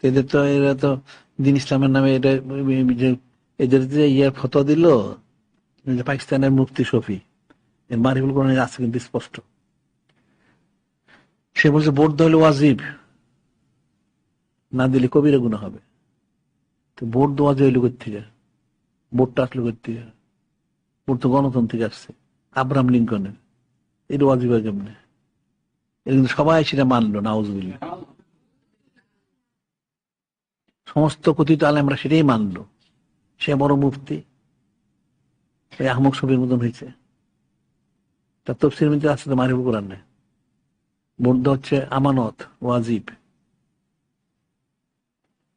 এদের তো এরা তো দিন ইসলামের নামে এটা এদের যে ইয়ার ফতোয়া দিল, পাকিস্তানের মুফতি শফি, এর মারিফুল কোরআনে আছে কিন্তু স্পষ্ট। সে বলছে ভোট দেওয়া হলো ওয়াজিব, না দিলে কবিরা গুনাহ হবে। তো ভোট দেওয়া যে হইলো কোত্থেকে? ভোটটা আসলো কোত্থেকে? ভোট তো গণতন্ত্র থেকে আসছে, আব্রাহাম লিঙ্কনের। এটা ওয়াজিব হয় কেমনে? এটা কিন্তু সবাই সেটা মানলো, নাউজুবিল্লাহ। সমস্ত কথিত আলেমরা সেটাই মানলো। সে বড় মুফতি, ওই আহমদ শফির মতন হয়েছে। তার তফসির মধ্যে আছে তো মারিফুল কোরআনে, ভোট দেওয়া হচ্ছে আমানত, ওয়াজিব।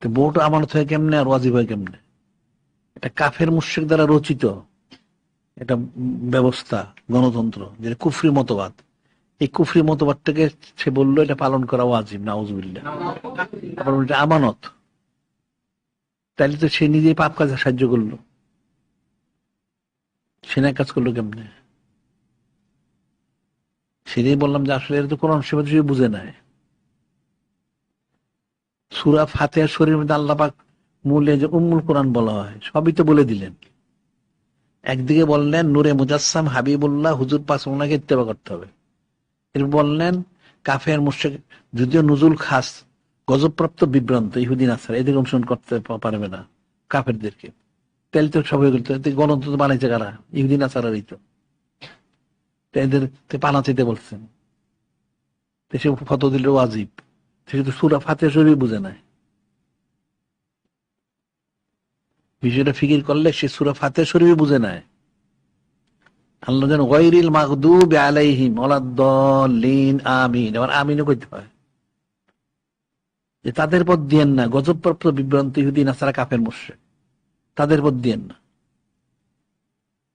তো ভোট আমানত হয় কেমনে আর ওয়াজিব হয় কেমনে? এটা কাফের মুশরিক দ্বারা রচিত এটা ব্যবস্থা, গণতন্ত্র, যেটা কুফরি মতবাদ। এই কুফরি মতবাদটাকে সে বললো এটা পালন করা ওয়াজিব, নাউজুবিল্লাহ। আবার এটা আমানত, তাইলে তো সে নিজেই পাপ কাজে সাহায্য করলো। সে না কাজ করলো কেমনে? সেটাই বললাম যে আসলে এর তো কোরআন শরীফ বুঝে নাই। সূরা ফাতিহা শরীফের মধ্যে আল্লাহ পাক মূলে যে উম্মুল কোরআন বলা হয়, সবই তো বলে দিলেন। একদিকে বললেন নূরে মুজাসসাম হাবিবুল্লাহ হুজুর পাঁচ ওনাকে ইত্তেবা করতে হবে। এর বললেন কাফের মুশরিক, যদিও নুজুল খাস, গজবপ্রাপ্ত বিভ্রান্ত ইহুদি নাসারা এদের অনুসরণ করতে পারবে না কাফেরদেরকে। তেল তো সবাই করতে, গণতন্ত্র বানাইছে কারা? ইহুদি নাসারারই তো। এদের পানা চাইতে বলছেন, সে ফতো দিল ওয়াজিব। সে কিন্তু সূরা ফাতিহা শরীফ বুঝে নাই। বিষয়টা ফিকির করলে সে সূরা ফাতিহা শরীফ বুঝে নাই। আল্লাহ যেন গায়রিল মাগদুবি আলাইহিম ওয়ালাদ-দাল্লিন আমিন, আবার আমিনও কইতে হয়। যে তাদের পথ দিয়েন না, গজবপ্রাপ্ত বিভ্রান্ত ইহুদি নাসারা কাফের মুশরিক, তাদের পথ দিয়েন না।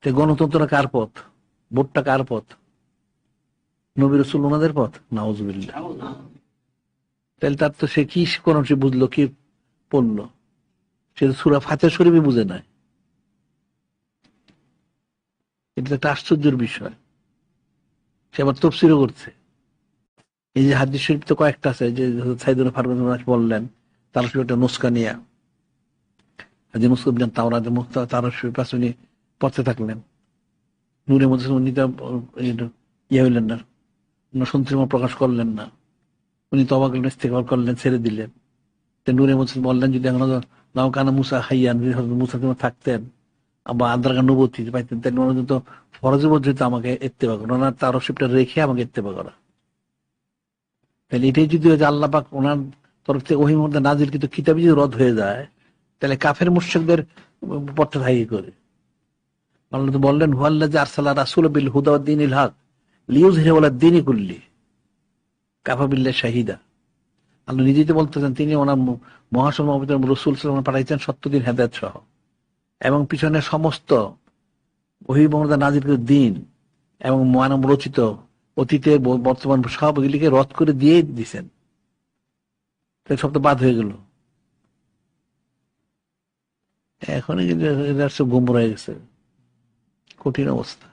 গণতন্ত্রটা কার পথ? ভোটটা কার পথ? নবী রাসূল ওনাদের পথ? নাউজুবিল্লাহ। তাহলে তার তো সে কি কোরআন শরীফ বুঝলো, কি পড়লো? সে তো সূরা ফাতিহা শরীফই বুঝে নাই। এটা একটা আশ্চর্যের বিষয়। সে আবার তাফসীরও করছে। এই যে হাদিস শরীফ তো কয়েকটা আছে, যে সাইদুল ফারুক বললেন তার একটা নুসকা নিয়ে, যে মুসলিম তাওরাতের তার পাশে উনি পড়তে থাকলেন। নূরে মধ্যে উনি তো ইয়ে হইলেন না, সন্ত্রীমা প্রকাশ করলেন না। উনি তওবা করলেন, ইস্তেগফার করলেন, ছেড়ে দিলেন। নূরে মধ্যে বললেন যদি এখন লাউ কানা মুসা হাইয়ান, যদি হযরত মুসা থাকতেন বা আদ্রাকা নবুয়তি পাইতেন, তাহলে ওনার তো ফরজে বর্জিত আমাকে ইত্তেবা করা, ওনার তার রশিদটা রেখে আমাকে ইত্তেবা করা। তাহলে এটাই যদি আল্লাহ পাক ওনার তরফ থেকে ওহীর মধ্যে নাজিল কিন্তু কিতাবই যদি রদ হয়ে যায়, তাহলে কাফের মুশরিকদের পথটা থাকি করে। আল্লাহ তো বললেন হুয়াল্লাযী আরসালা রাসূলা বিল হুদা ওয়াদ দীনিল হক লিইয়ুযহিরাহু আলাদ দীনি কুল্লি কাফা বিল্লাহি শাহিদা। আল্লাহ নিজেই তো বলতেছেন তিনি ওনার মহাসম্মানিত রাসূল সাল্লাল্লাহু আলাইহি ওয়াসাল্লাম পাঠাইছেন সত্য দিন হেদায়েত সহ, এবং পিছনে সমস্ত ওহী বর্ণনা নাজিলকৃত দিন এবং মানব রচিত অতীতে বর্তমান সব এগুলিকে রদ করে দিয়ে দিছেন। তাই সব তো বাদ হয়ে গেল। এখন কিন্তু সব গুমরা হয়ে গেছে, কঠিন অবস্থা।